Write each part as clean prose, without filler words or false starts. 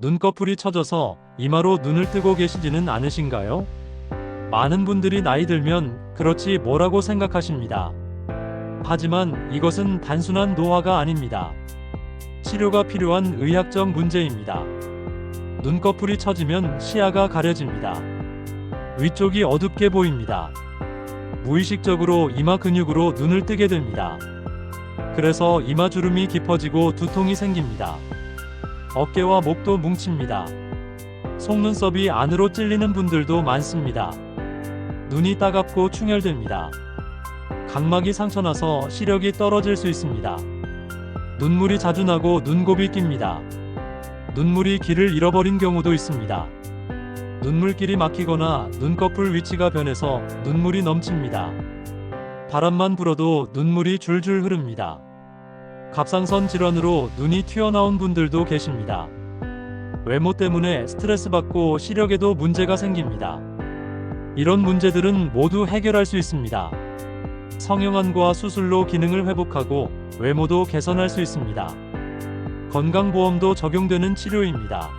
눈꺼풀이 처져서 이마로 눈을 뜨고 계시지는 않으신가요? 많은 분들이 나이 들면 그렇지 뭐라고 생각하십니다. 하지만 이것은 단순한 노화가 아닙니다. 치료가 필요한 의학적 문제입니다. 눈꺼풀이 처지면 시야가 가려집니다. 위쪽이 어둡게 보입니다. 무의식적으로 이마 근육으로 눈을 뜨게 됩니다. 그래서 이마주름이 깊어지고 두통이 생깁니다. 어깨와 목도 뭉칩니다. 속눈썹이 안으로 찔리는 분들도 많습니다. 눈이 따갑고 충혈됩니다. 각막이 상처나서 시력이 떨어질 수 있습니다. 눈물이 자주 나고 눈곱이 낍니다. 눈물이 길을 잃어버린 경우도 있습니다. 눈물길이 막히거나 눈꺼풀 위치가 변해서 눈물이 넘칩니다. 바람만 불어도 눈물이 줄줄 흐릅니다. 갑상선 질환으로 눈이 튀어나온 분들도 계십니다. 외모 때문에 스트레스 받고 시력에도 문제가 생깁니다. 이런 문제들은 모두 해결할 수 있습니다. 성형환과 수술로 기능을 회복하고 외모도 개선할 수 있습니다. 건강보험도 적용되는 치료입니다.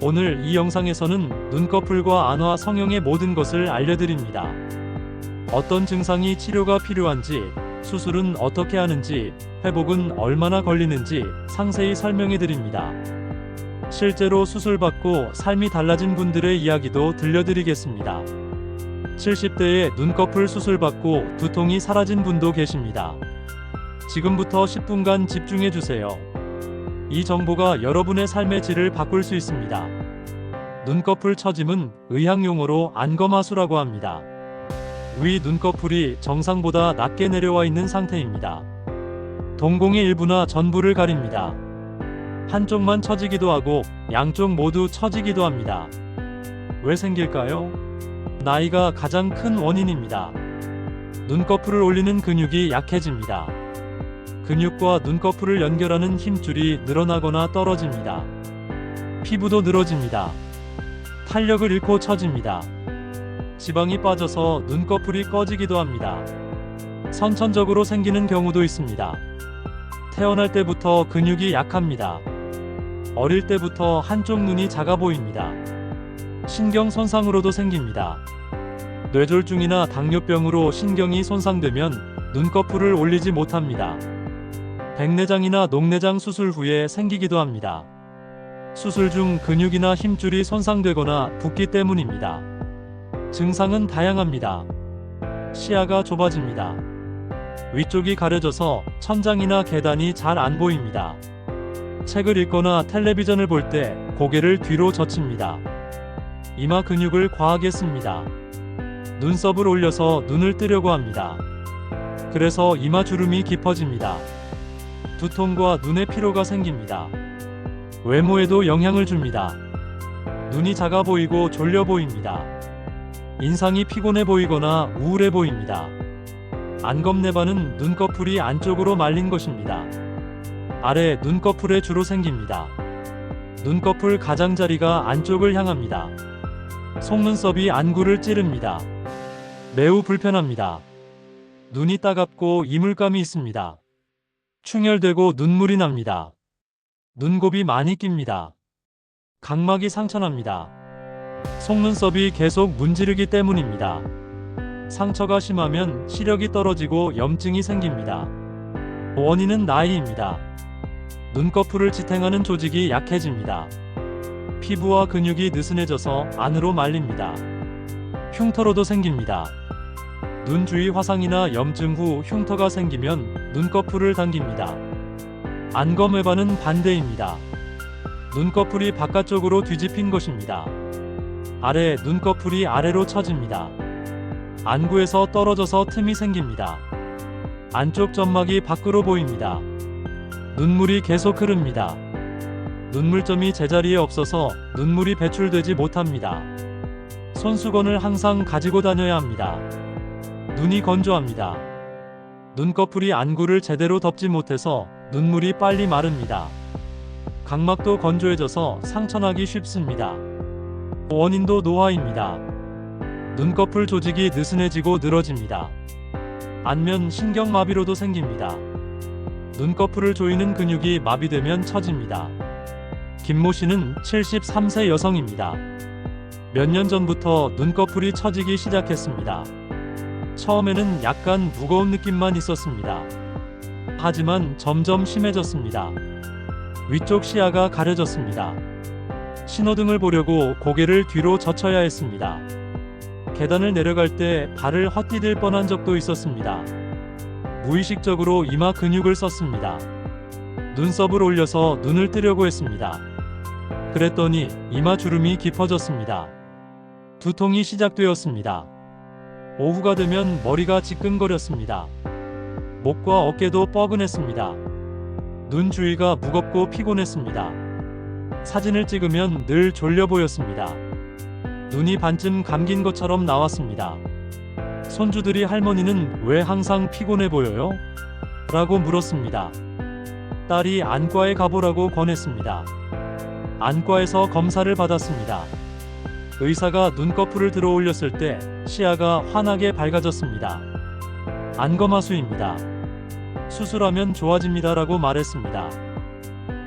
오늘 이 영상에서는 눈꺼풀과 안화 성형의 모든 것을 알려드립니다. 어떤 증상이 치료가 필요한지, 수술은 어떻게 하는지, 회복은 얼마나 걸리는지 상세히 설명해 드립니다. 실제로 수술받고 삶이 달라진 분들의 이야기도 들려드리겠습니다. 70대에 눈꺼풀 수술받고 두통이 사라진 분도 계십니다. 지금부터 10분간 집중해 주세요. 이 정보가 여러분의 삶의 질을 바꿀 수 있습니다. 눈꺼풀 처짐은 의학용어로 안검하수라고 합니다. 위 눈꺼풀이 정상보다 낮게 내려와 있는 상태입니다. 동공의 일부나 전부를 가립니다. 한쪽만 처지기도 하고 양쪽 모두 처지기도 합니다. 왜 생길까요? 나이가 가장 큰 원인입니다. 눈꺼풀을 올리는 근육이 약해집니다. 근육과 눈꺼풀을 연결하는 힘줄이 늘어나거나 떨어집니다. 피부도 늘어집니다. 탄력을 잃고 처집니다. 지방이 빠져서 눈꺼풀이 꺼지기도 합니다. 선천적으로 생기는 경우도 있습니다. 태어날 때부터 근육이 약합니다. 어릴 때부터 한쪽 눈이 작아 보입니다. 신경 손상으로도 생깁니다. 뇌졸중이나 당뇨병으로 신경이 손상되면 눈꺼풀을 올리지 못합니다. 백내장이나 녹내장 수술 후에 생기기도 합니다. 수술 중 근육이나 힘줄이 손상되거나 붓기 때문입니다. 증상은 다양합니다. 시야가 좁아집니다. 위쪽이 가려져서 천장이나 계단이 잘 안 보입니다. 책을 읽거나 텔레비전을 볼 때 고개를 뒤로 젖힙니다. 이마 근육을 과하게 씁니다. 눈썹을 올려서 눈을 뜨려고 합니다. 그래서 이마 주름이 깊어집니다. 두통과 눈의 피로가 생깁니다. 외모에도 영향을 줍니다. 눈이 작아 보이고 졸려 보입니다. 인상이 피곤해 보이거나 우울해 보입니다. 안검내반은 눈꺼풀이 안쪽으로 말린 것입니다. 아래 눈꺼풀에 주로 생깁니다. 눈꺼풀 가장자리가 안쪽을 향합니다. 속눈썹이 안구를 찌릅니다. 매우 불편합니다. 눈이 따갑고 이물감이 있습니다. 충혈되고 눈물이 납니다. 눈곱이 많이 낍니다. 각막이 상처납니다. 속눈썹이 계속 문지르기 때문입니다. 상처가 심하면 시력이 떨어지고 염증이 생깁니다. 원인은 나이입니다. 눈꺼풀을 지탱하는 조직이 약해집니다. 피부와 근육이 느슨해져서 안으로 말립니다. 흉터로도 생깁니다. 눈 주위 화상이나 염증 후 흉터가 생기면 눈꺼풀을 당깁니다. 안검외반은 반대입니다. 눈꺼풀이 바깥쪽으로 뒤집힌 것입니다. 아래 눈꺼풀이 아래로 처집니다. 안구에서 떨어져서 틈이 생깁니다. 안쪽 점막이 밖으로 보입니다. 눈물이 계속 흐릅니다. 눈물점이 제자리에 없어서 눈물이 배출되지 못합니다. 손수건을 항상 가지고 다녀야 합니다. 눈이 건조합니다. 눈꺼풀이 안구를 제대로 덮지 못해서 눈물이 빨리 마릅니다. 각막도 건조해져서 상처나기 쉽습니다. 원인도 노화입니다. 눈꺼풀 조직이 느슨해지고 늘어집니다. 안면 신경마비로도 생깁니다. 눈꺼풀을 조이는 근육이 마비되면 처집니다. 김모 씨는 73세 여성입니다. 몇 년 전부터 눈꺼풀이 처지기 시작했습니다. 처음에는 약간 무거운 느낌만 있었습니다. 하지만 점점 심해졌습니다. 위쪽 시야가 가려졌습니다. 신호등을 보려고 고개를 뒤로 젖혀야 했습니다. 계단을 내려갈 때 발을 헛디딜 뻔한 적도 있었습니다. 무의식적으로 이마 근육을 썼습니다. 눈썹을 올려서 눈을 뜨려고 했습니다. 그랬더니 이마 주름이 깊어졌습니다. 두통이 시작되었습니다. 오후가 되면 머리가 지끈거렸습니다. 목과 어깨도 뻐근했습니다. 눈 주위가 무겁고 피곤했습니다. 사진을 찍으면 늘 졸려 보였습니다. 눈이 반쯤 감긴 것처럼 나왔습니다. 손주들이 할머니는 왜 항상 피곤해 보여요? 라고 물었습니다. 딸이 안과에 가보라고 권했습니다. 안과에서 검사를 받았습니다. 의사가 눈꺼풀을 들어 올렸을 때 시야가 환하게 밝아졌습니다. 안검하수입니다. 수술하면 좋아집니다라고 말했습니다.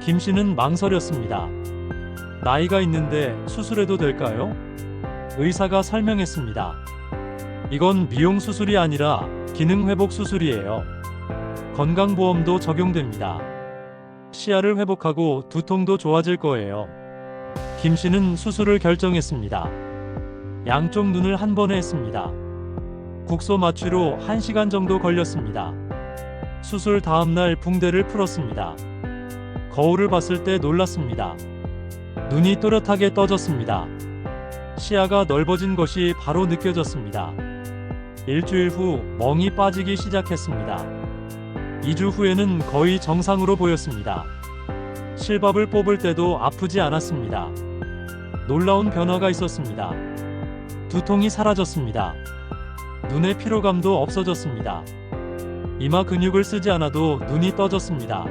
김 씨는 망설였습니다. 나이가 있는데 수술해도 될까요? 의사가 설명했습니다. 이건 미용 수술이 아니라 기능 회복 수술이에요. 건강보험도 적용됩니다. 시야를 회복하고 두통도 좋아질 거예요. 김 씨는 수술을 결정했습니다. 양쪽 눈을 한 번에 했습니다. 국소 마취로 1시간 정도 걸렸습니다. 수술 다음날 붕대를 풀었습니다. 거울을 봤을 때 놀랐습니다. 눈이 또렷하게 떠졌습니다. 시야가 넓어진 것이 바로 느껴졌습니다. 일주일 후 멍이 빠지기 시작했습니다. 2주 후에는 거의 정상으로 보였습니다. 실밥을 뽑을 때도 아프지 않았습니다. 놀라운 변화가 있었습니다. 두통이 사라졌습니다. 눈의 피로감도 없어졌습니다. 이마 근육을 쓰지 않아도 눈이 떠졌습니다.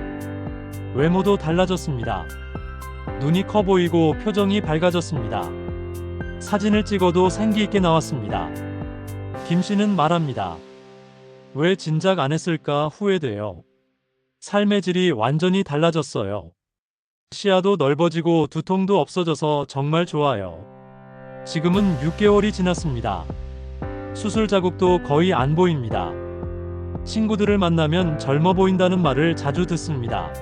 외모도 달라졌습니다. 눈이 커 보이고 표정이 밝아졌습니다. 사진을 찍어도 생기 있게 나왔습니다. 김 씨는 말합니다. 왜 진작 안 했을까 후회돼요. 삶의 질이 완전히 달라졌어요. 시야도 넓어지고 두통도 없어져서 정말 좋아요. 지금은 6개월이 지났습니다. 수술 자국도 거의 안 보입니다. 친구들을 만나면 젊어 보인다는 말을 자주 듣습니다.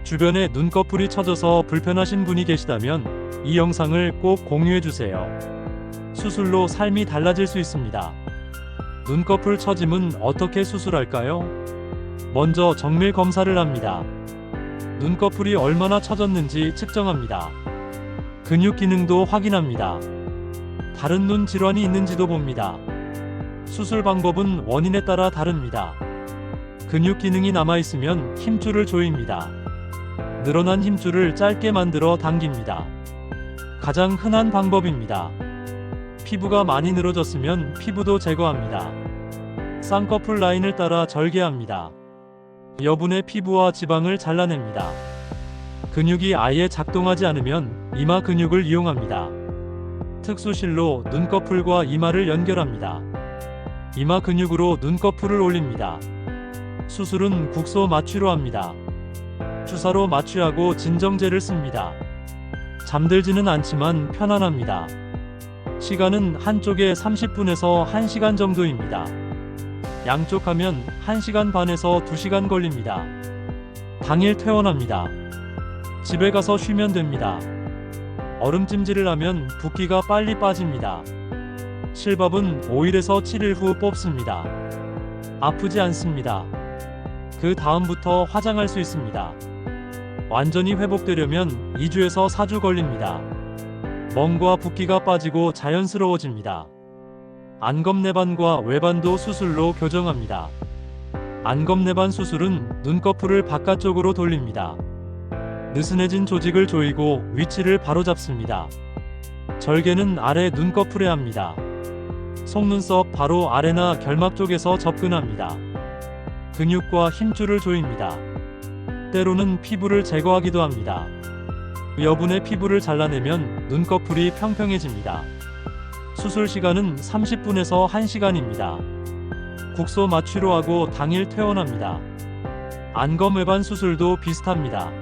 주변에 눈꺼풀이 처져서 불편하신 분이 계시다면 이 영상을 꼭 공유해주세요. 수술로 삶이 달라질 수 있습니다. 눈꺼풀 처짐은 어떻게 수술할까요? 먼저 정밀 검사를 합니다. 눈꺼풀이 얼마나 처졌는지 측정합니다. 근육 기능도 확인합니다. 다른 눈 질환이 있는지도 봅니다. 수술 방법은 원인에 따라 다릅니다. 근육 기능이 남아있으면 힘줄을 조입니다. 늘어난 힘줄을 짧게 만들어 당깁니다. 가장 흔한 방법입니다. 피부가 많이 늘어졌으면 피부도 제거합니다. 쌍꺼풀 라인을 따라 절개합니다. 여분의 피부와 지방을 잘라냅니다. 근육이 아예 작동하지 않으면 이마 근육을 이용합니다. 특수실로 눈꺼풀과 이마를 연결합니다. 이마 근육으로 눈꺼풀을 올립니다. 수술은 국소 마취로 합니다. 주사로 마취하고 진정제를 씁니다. 잠들지는 않지만 편안합니다. 시간은 한쪽에 30분에서 1시간 정도입니다. 양쪽 하면 1시간 반에서 2시간 걸립니다. 당일 퇴원합니다. 집에 가서 쉬면 됩니다. 얼음찜질을 하면 붓기가 빨리 빠집니다. 실밥은 5일에서 7일 후 뽑습니다. 아프지 않습니다. 그 다음부터 화장할 수 있습니다. 완전히 회복되려면 2주에서 4주 걸립니다. 멍과 붓기가 빠지고 자연스러워집니다. 안검내반과 외반도 수술로 교정합니다. 안검내반 수술은 눈꺼풀을 바깥쪽으로 돌립니다. 느슨해진 조직을 조이고 위치를 바로잡습니다. 절개는 아래 눈꺼풀에 합니다. 속눈썹 바로 아래나 결막 쪽에서 접근합니다. 근육과 힘줄을 조입니다. 때로는 피부를 제거하기도 합니다. 여분의 피부를 잘라내면 눈꺼풀이 평평해집니다. 수술 시간은 30분에서 1시간입니다. 국소 마취로 하고 당일 퇴원합니다. 안검 외반 수술도 비슷합니다.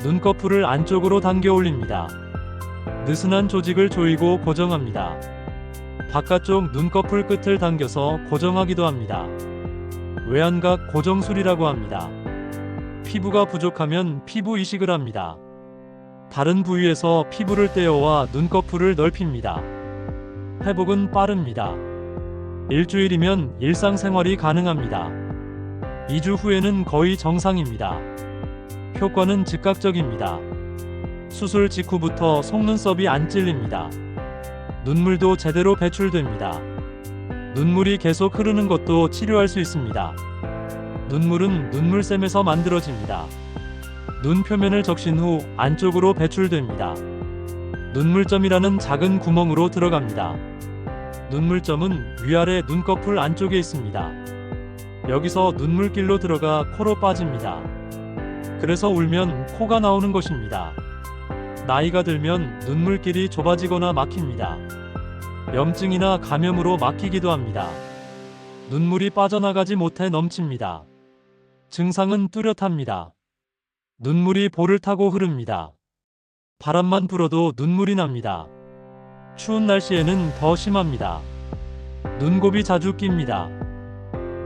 눈꺼풀을 안쪽으로 당겨 올립니다. 느슨한 조직을 조이고 고정합니다. 바깥쪽 눈꺼풀 끝을 당겨서 고정하기도 합니다. 외안각 고정술이라고 합니다. 피부가 부족하면 피부 이식을 합니다. 다른 부위에서 피부를 떼어와 눈꺼풀을 넓힙니다. 회복은 빠릅니다. 일주일이면 일상생활이 가능합니다. 2주 후에는 거의 정상입니다. 효과는 즉각적입니다. 수술 직후부터 속눈썹이 안 찔립니다. 눈물도 제대로 배출됩니다. 눈물이 계속 흐르는 것도 치료할 수 있습니다. 눈물은 눈물샘에서 만들어집니다. 눈 표면을 적신 후 안쪽으로 배출됩니다. 눈물점이라는 작은 구멍으로 들어갑니다. 눈물점은 위아래 눈꺼풀 안쪽에 있습니다. 여기서 눈물길로 들어가 코로 빠집니다. 그래서 울면 코가 나오는 것입니다. 나이가 들면 눈물길이 좁아지거나 막힙니다. 염증이나 감염으로 막히기도 합니다. 눈물이 빠져나가지 못해 넘칩니다. 증상은 뚜렷합니다. 눈물이 볼을 타고 흐릅니다. 바람만 불어도 눈물이 납니다. 추운 날씨에는 더 심합니다. 눈곱이 자주 낍니다.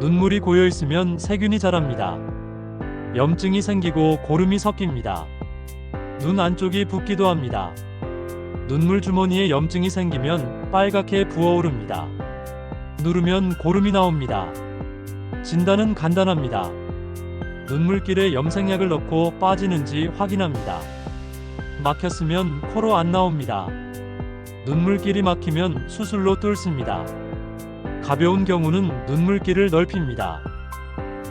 눈물이 고여 있으면 세균이 자랍니다. 염증이 생기고 고름이 섞입니다. 눈 안쪽이 붓기도 합니다. 눈물 주머니에 염증이 생기면 빨갛게 부어오릅니다. 누르면 고름이 나옵니다. 진단은 간단합니다. 눈물길에 염색약을 넣고 빠지는지 확인합니다. 막혔으면 코로 안 나옵니다. 눈물길이 막히면 수술로 뚫습니다. 가벼운 경우는 눈물길을 넓힙니다.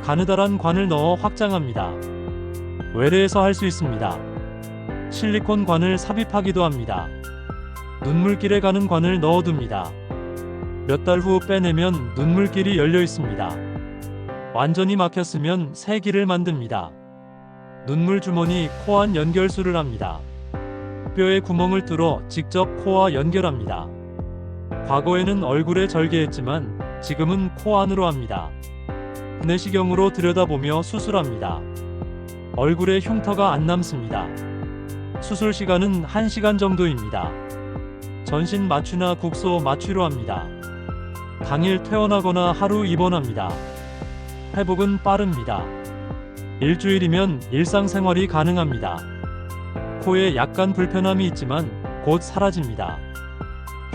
가느다란 관을 넣어 확장합니다. 외래에서 할 수 있습니다. 실리콘 관을 삽입하기도 합니다. 눈물길에 가는 관을 넣어둡니다. 몇 달 후 빼내면 눈물길이 열려 있습니다. 완전히 막혔으면 새 길을 만듭니다. 눈물 주머니 코안 연결술을 합니다. 뼈에 구멍을 뚫어 직접 코와 연결합니다. 과거에는 얼굴에 절개했지만 지금은 코 안으로 합니다. 내시경으로 들여다보며 수술합니다. 얼굴에 흉터가 안 남습니다. 수술 시간은 1시간 정도입니다. 전신 마취나 국소 마취로 합니다. 당일 퇴원하거나 하루 입원합니다. 회복은 빠릅니다. 일주일이면 일상생활이 가능합니다. 코에 약간 불편함이 있지만 곧 사라집니다.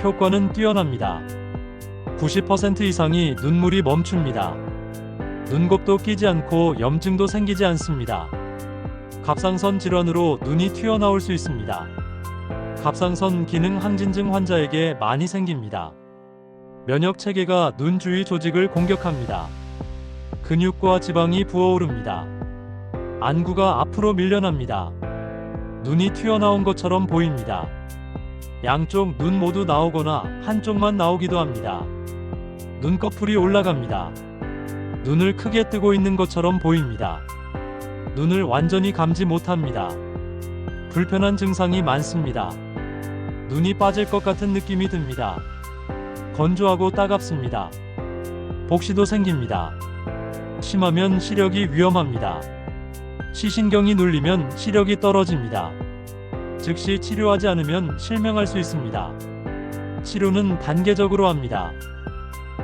효과는 뛰어납니다. 90% 이상이 눈물이 멈춥니다. 눈곱도 끼지 않고 염증도 생기지 않습니다. 갑상선 질환으로 눈이 튀어나올 수 있습니다. 갑상선 기능 항진증 환자에게 많이 생깁니다. 면역 체계가 눈 주위 조직을 공격합니다. 근육과 지방이 부어오릅니다. 안구가 앞으로 밀려납니다. 눈이 튀어나온 것처럼 보입니다. 양쪽 눈 모두 나오거나 한쪽만 나오기도 합니다. 눈꺼풀이 올라갑니다. 눈을 크게 뜨고 있는 것처럼 보입니다. 눈을 완전히 감지 못합니다. 불편한 증상이 많습니다. 눈이 빠질 것 같은 느낌이 듭니다. 건조하고 따갑습니다. 복시도 생깁니다. 심하면 시력이 위험합니다. 시신경이 눌리면 시력이 떨어집니다. 즉시 치료하지 않으면 실명할 수 있습니다. 치료는 단계적으로 합니다.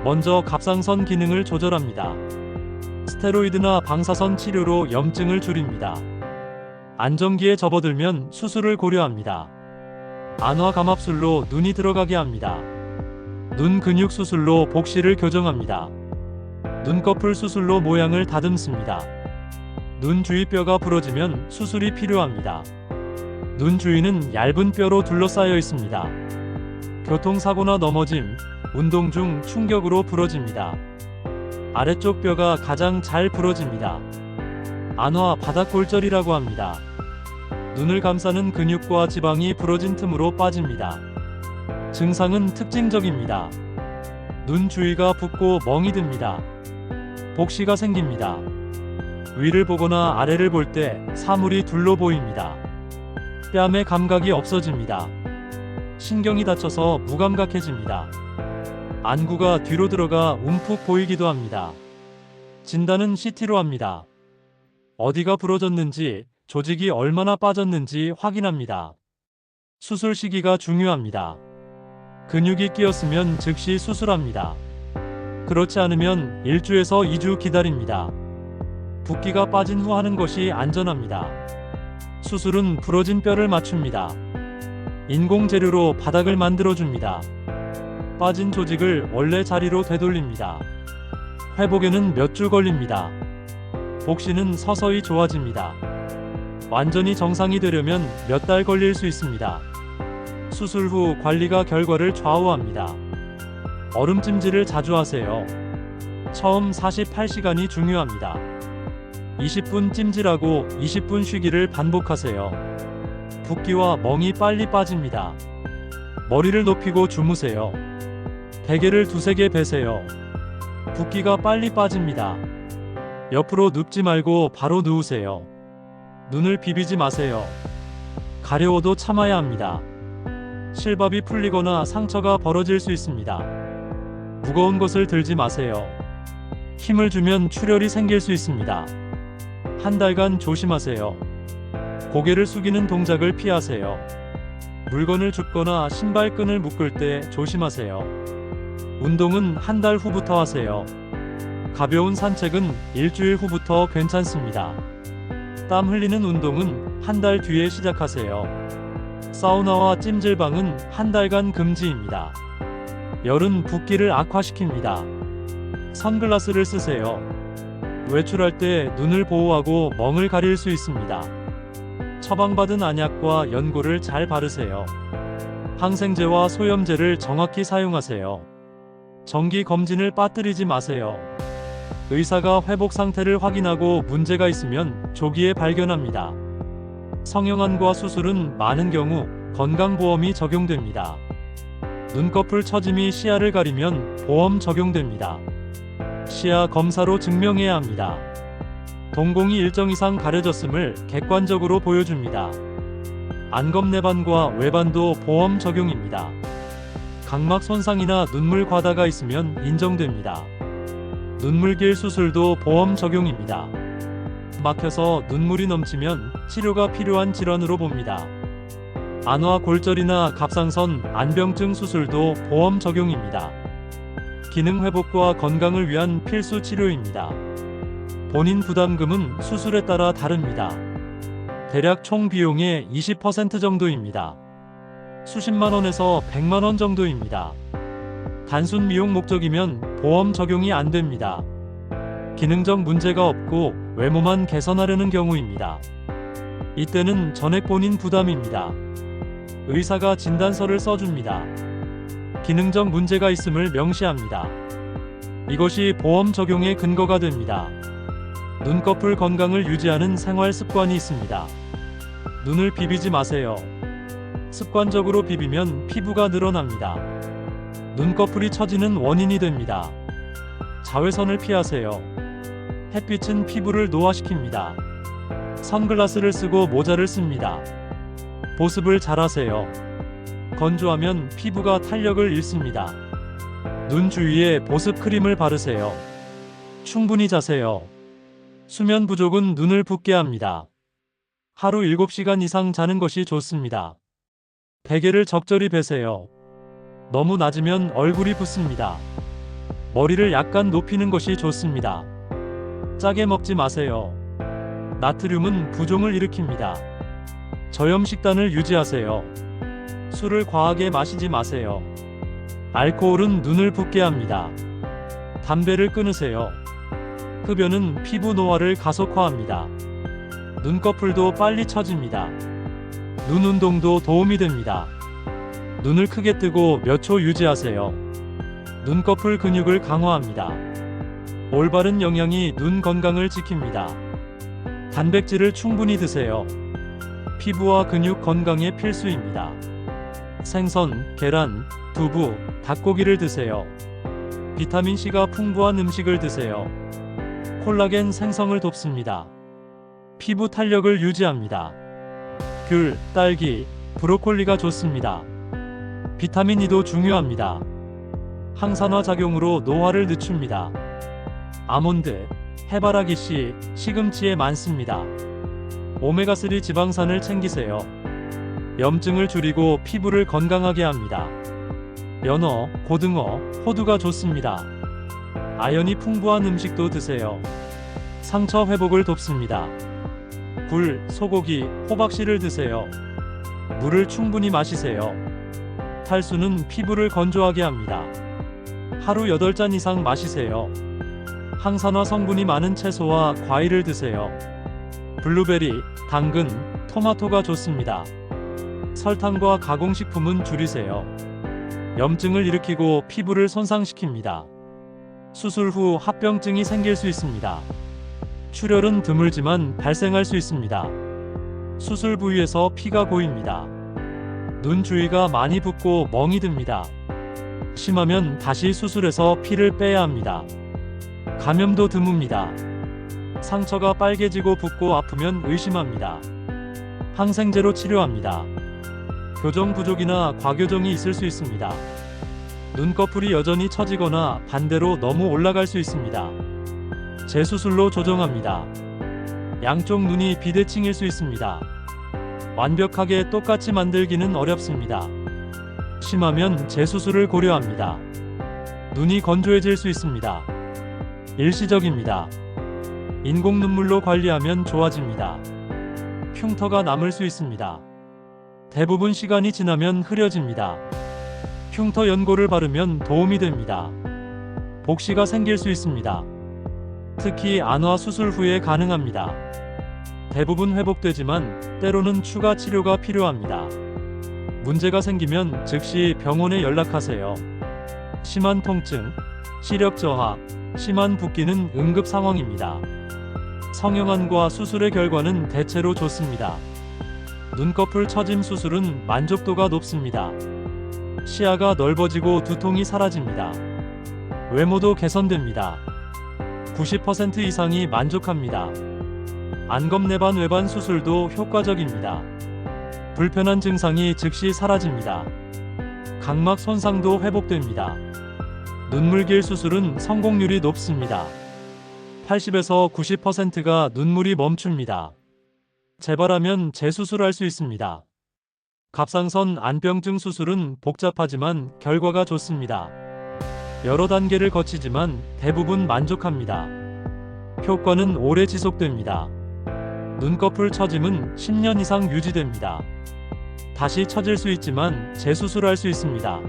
먼저 갑상선 기능을 조절합니다. 스테로이드나 방사선 치료로 염증을 줄입니다. 안정기에 접어들면 수술을 고려합니다. 안화 감압술로 눈이 들어가게 합니다. 눈 근육 수술로 복시를 교정합니다. 눈꺼풀 수술로 모양을 다듬습니다. 눈 주위 뼈가 부러지면 수술이 필요합니다. 눈 주위는 얇은 뼈로 둘러싸여 있습니다. 교통사고나 넘어짐, 운동 중 충격으로 부러집니다. 아래쪽 뼈가 가장 잘 부러집니다. 안화 바닥골절이라고 합니다. 눈을 감싸는 근육과 지방이 부러진 틈으로 빠집니다. 증상은 특징적입니다. 눈 주위가 붓고 멍이 듭니다. 복시가 생깁니다. 위를 보거나 아래를 볼 때 사물이 둘로 보입니다. 뺨의 감각이 없어집니다. 신경이 다쳐서 무감각해집니다. 안구가 뒤로 들어가 움푹 보이기도 합니다. 진단은 CT로 합니다. 어디가 부러졌는지 조직이 얼마나 빠졌는지 확인합니다. 수술 시기가 중요합니다. 근육이 끼었으면 즉시 수술합니다. 그렇지 않으면 1주에서 2주 기다립니다. 붓기가 빠진 후 하는 것이 안전합니다. 수술은 부러진 뼈를 맞춥니다. 인공재료로 바닥을 만들어줍니다. 빠진 조직을 원래 자리로 되돌립니다. 회복에는 몇 주 걸립니다. 복시는 서서히 좋아집니다. 완전히 정상이 되려면 몇 달 걸릴 수 있습니다. 수술 후 관리가 결과를 좌우합니다. 얼음찜질을 자주 하세요. 처음 48시간이 중요합니다. 20분 찜질하고 20분 쉬기를 반복하세요. 붓기와 멍이 빨리 빠집니다. 머리를 높이고 주무세요. 베개를 2~3개 베세요. 붓기가 빨리 빠집니다. 옆으로 눕지 말고 바로 누우세요. 눈을 비비지 마세요. 가려워도 참아야 합니다. 실밥이 풀리거나 상처가 벌어질 수 있습니다. 무거운 것을 들지 마세요. 힘을 주면 출혈이 생길 수 있습니다. 한 달간 조심하세요. 고개를 숙이는 동작을 피하세요. 물건을 줍거나 신발끈을 묶을 때 조심하세요. 운동은 한 달 후부터 하세요. 가벼운 산책은 일주일 후부터 괜찮습니다. 땀 흘리는 운동은 한 달 뒤에 시작하세요. 사우나와 찜질방은 한 달간 금지입니다. 열은 붓기를 악화시킵니다. 선글라스를 쓰세요. 외출할 때 눈을 보호하고 멍을 가릴 수 있습니다. 처방받은 안약과 연고를 잘 바르세요. 항생제와 소염제를 정확히 사용하세요. 정기 검진을 빠뜨리지 마세요. 의사가 회복 상태를 확인하고 문제가 있으면 조기에 발견합니다. 성형환과 수술은 많은 경우 건강보험이 적용됩니다. 눈꺼풀 처짐이 시야를 가리면 보험 적용됩니다. 시야 검사로 증명해야 합니다. 동공이 일정 이상 가려졌음을 객관적으로 보여줍니다. 안검내반과 외반도 보험 적용입니다. 각막 손상이나 눈물 과다가 있으면 인정됩니다. 눈물길 수술도 보험 적용입니다. 막혀서 눈물이 넘치면 치료가 필요한 질환으로 봅니다. 안화 골절이나 갑상선 안병증 수술도 보험 적용입니다. 기능 회복과 건강을 위한 필수 치료입니다. 본인 부담금은 수술에 따라 다릅니다. 대략 총 비용의 20% 정도입니다. 수십만 원에서 100만 원 정도입니다. 단순 미용 목적이면 보험 적용이 안 됩니다. 기능적 문제가 없고 외모만 개선하려는 경우입니다. 이때는 전액 본인 부담입니다. 의사가 진단서를 써줍니다. 기능적 문제가 있음을 명시합니다. 이것이 보험 적용의 근거가 됩니다. 눈꺼풀 건강을 유지하는 생활 습관이 있습니다. 눈을 비비지 마세요. 습관적으로 비비면 피부가 늘어납니다. 눈꺼풀이 처지는 원인이 됩니다. 자외선을 피하세요. 햇빛은 피부를 노화시킵니다. 선글라스를 쓰고 모자를 씁니다. 보습을 잘하세요. 건조하면 피부가 탄력을 잃습니다. 눈 주위에 보습 크림을 바르세요. 충분히 자세요. 수면 부족은 눈을 붓게 합니다. 하루 7시간 이상 자는 것이 좋습니다. 베개를 적절히 베세요. 너무 낮으면 얼굴이 붓습니다. 머리를 약간 높이는 것이 좋습니다. 짜게 먹지 마세요. 나트륨은 부종을 일으킵니다. 저염 식단을 유지하세요. 술을 과하게 마시지 마세요. 알코올은 눈을 붓게 합니다. 담배를 끊으세요. 흡연은 피부 노화를 가속화합니다. 눈꺼풀도 빨리 처집니다. 눈 운동도 도움이 됩니다. 눈을 크게 뜨고 몇 초 유지하세요. 눈꺼풀 근육을 강화합니다. 올바른 영양이 눈 건강을 지킵니다. 단백질을 충분히 드세요. 피부와 근육 건강에 필수입니다. 생선, 계란, 두부, 닭고기를 드세요. 비타민C가 풍부한 음식을 드세요. 콜라겐 생성을 돕습니다. 피부 탄력을 유지합니다. 귤, 딸기, 브로콜리가 좋습니다. 비타민 E도 중요합니다. 항산화 작용으로 노화를 늦춥니다. 아몬드, 해바라기 씨, 시금치에 많습니다. 오메가3 지방산을 챙기세요. 염증을 줄이고 피부를 건강하게 합니다. 연어, 고등어, 호두가 좋습니다. 아연이 풍부한 음식도 드세요. 상처 회복을 돕습니다. 굴, 소고기, 호박씨를 드세요. 물을 충분히 마시세요. 탈수는 피부를 건조하게 합니다. 하루 8잔 이상 마시세요. 항산화 성분이 많은 채소와 과일을 드세요. 블루베리, 당근, 토마토가 좋습니다. 설탕과 가공식품은 줄이세요. 염증을 일으키고 피부를 손상시킵니다. 수술 후 합병증이 생길 수 있습니다. 출혈은 드물지만 발생할 수 있습니다. 수술 부위에서 피가 고입니다. 눈 주위가 많이 붓고 멍이 듭니다. 심하면 다시 수술해서 피를 빼야 합니다. 감염도 드뭅니다. 상처가 빨개지고 붓고 아프면 의심합니다. 항생제로 치료합니다. 교정 부족이나 과교정이 있을 수 있습니다. 눈꺼풀이 여전히 처지거나 반대로 너무 올라갈 수 있습니다. 재수술로 조정합니다. 양쪽 눈이 비대칭일 수 있습니다. 완벽하게 똑같이 만들기는 어렵습니다. 심하면 재수술을 고려합니다. 눈이 건조해질 수 있습니다. 일시적입니다. 인공 눈물로 관리하면 좋아집니다. 흉터가 남을 수 있습니다. 대부분 시간이 지나면 흐려집니다. 흉터 연고를 바르면 도움이 됩니다. 복시가 생길 수 있습니다. 특히 안화 수술 후에 가능합니다. 대부분 회복되지만 때로는 추가 치료가 필요합니다. 문제가 생기면 즉시 병원에 연락하세요. 심한 통증, 시력 저하, 심한 붓기는 응급 상황입니다. 성형환과 수술의 결과는 대체로 좋습니다. 눈꺼풀 처짐 수술은 만족도가 높습니다. 시야가 넓어지고 두통이 사라집니다. 외모도 개선됩니다. 90% 이상이 만족합니다. 안검내반 외반 수술도 효과적입니다. 불편한 증상이 즉시 사라집니다. 각막 손상도 회복됩니다. 눈물길 수술은 성공률이 높습니다. 80에서 90%가 눈물이 멈춥니다. 재발하면 재수술할 수 있습니다. 갑상선 안병증 수술은 복잡하지만 결과가 좋습니다. 여러 단계를 거치지만 대부분 만족합니다. 효과는 오래 지속됩니다. 눈꺼풀 처짐은 10년 이상 유지됩니다. 다시 처질 수 있지만 재수술할 수 있습니다.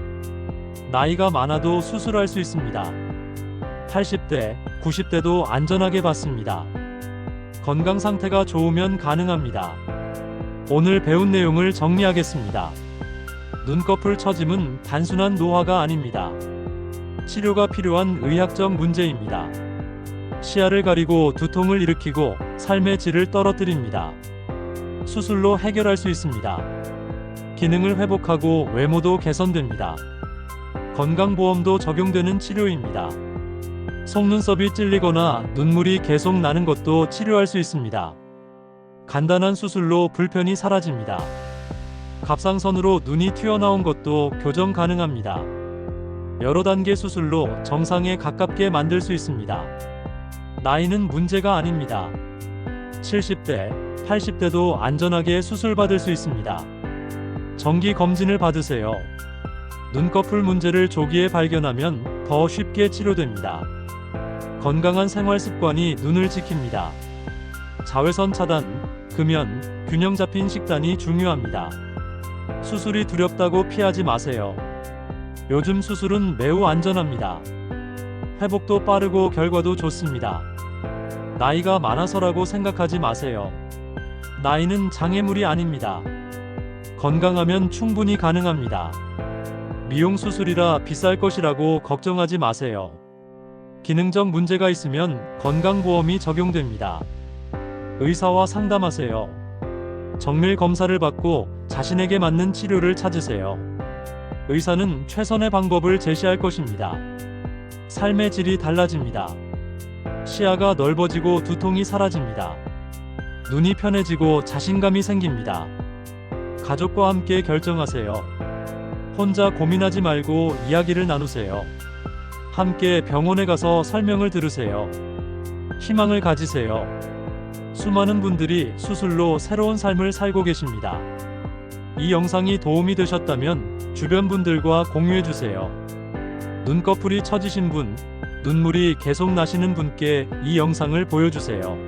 나이가 많아도 수술할 수 있습니다. 80대, 90대도 안전하게 받습니다. 건강 상태가 좋으면 가능합니다. 오늘 배운 내용을 정리하겠습니다. 눈꺼풀 처짐은 단순한 노화가 아닙니다. 치료가 필요한 의학적 문제입니다. 시야를 가리고 두통을 일으키고 삶의 질을 떨어뜨립니다. 수술로 해결할 수 있습니다. 기능을 회복하고 외모도 개선됩니다. 건강보험도 적용되는 치료입니다. 속눈썹이 찔리거나 눈물이 계속 나는 것도 치료할 수 있습니다. 간단한 수술로 불편이 사라집니다. 갑상선으로 눈이 튀어나온 것도 교정 가능합니다. 여러 단계 수술로 정상에 가깝게 만들 수 있습니다. 나이는 문제가 아닙니다. 70대, 80대도 안전하게 수술받을 수 있습니다. 정기 검진을 받으세요. 눈꺼풀 문제를 조기에 발견하면 더 쉽게 치료됩니다. 건강한 생활 습관이 눈을 지킵니다. 자외선 차단, 금연, 균형 잡힌 식단이 중요합니다. 수술이 두렵다고 피하지 마세요. 요즘 수술은 매우 안전합니다. 회복도 빠르고 결과도 좋습니다. 나이가 많아서라고 생각하지 마세요. 나이는 장애물이 아닙니다. 건강하면 충분히 가능합니다. 미용 수술이라 비쌀 것이라고 걱정하지 마세요. 기능적 문제가 있으면 건강보험이 적용됩니다. 의사와 상담하세요. 정밀 검사를 받고 자신에게 맞는 치료를 찾으세요. 의사는 최선의 방법을 제시할 것입니다. 삶의 질이 달라집니다. 시야가 넓어지고 두통이 사라집니다. 눈이 편해지고 자신감이 생깁니다. 가족과 함께 결정하세요. 혼자 고민하지 말고 이야기를 나누세요. 함께 병원에 가서 설명을 들으세요. 희망을 가지세요. 수많은 분들이 수술로 새로운 삶을 살고 계십니다. 이 영상이 도움이 되셨다면 주변 분들과 공유해주세요. 눈꺼풀이 처지신 분, 눈물이 계속 나시는 분께 이 영상을 보여주세요.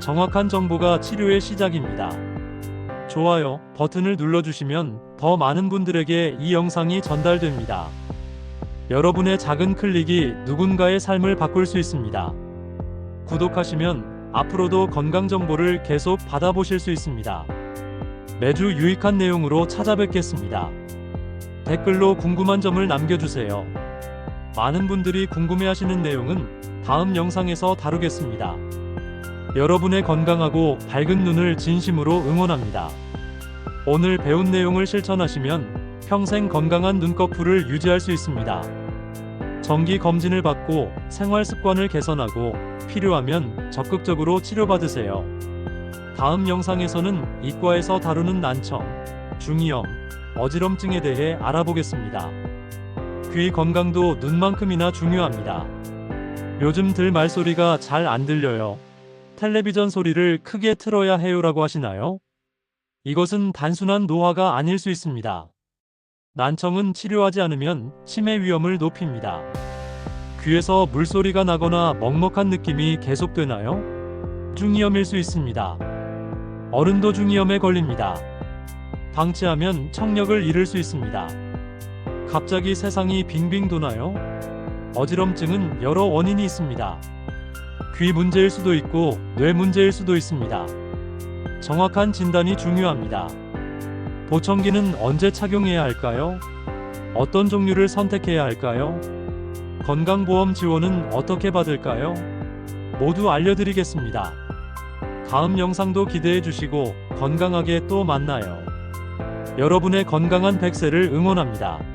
정확한 정보가 치료의 시작입니다. 좋아요 버튼을 눌러주시면 더 많은 분들에게 이 영상이 전달됩니다. 여러분의 작은 클릭이 누군가의 삶을 바꿀 수 있습니다. 구독하시면 앞으로도 건강 정보를 계속 받아보실 수 있습니다. 매주 유익한 내용으로 찾아뵙겠습니다. 댓글로 궁금한 점을 남겨주세요. 많은 분들이 궁금해하시는 내용은 다음 영상에서 다루겠습니다. 여러분의 건강하고 밝은 눈을 진심으로 응원합니다. 오늘 배운 내용을 실천하시면 평생 건강한 눈꺼풀을 유지할 수 있습니다. 정기 검진을 받고 생활 습관을 개선하고 필요하면 적극적으로 치료받으세요. 다음 영상에서는 이과에서 다루는 난청, 중이염, 어지럼증에 대해 알아보겠습니다. 귀 건강도 눈만큼이나 중요합니다. 요즘 들 말소리가 잘 안 들려요. 텔레비전 소리를 크게 틀어야 해요라고 하시나요? 이것은 단순한 노화가 아닐 수 있습니다. 난청은 치료하지 않으면 치매 위험을 높입니다. 귀에서 물소리가 나거나 먹먹한 느낌이 계속되나요? 중이염일 수 있습니다. 어른도 중이염에 걸립니다. 방치하면 청력을 잃을 수 있습니다. 갑자기 세상이 빙빙 도나요? 어지럼증은 여러 원인이 있습니다. 귀 문제일 수도 있고 뇌 문제일 수도 있습니다. 정확한 진단이 중요합니다. 보청기는 언제 착용해야 할까요? 어떤 종류를 선택해야 할까요? 건강보험 지원은 어떻게 받을까요? 모두 알려드리겠습니다. 다음 영상도 기대해 주시고 건강하게 또 만나요. 여러분의 건강한 100세를 응원합니다.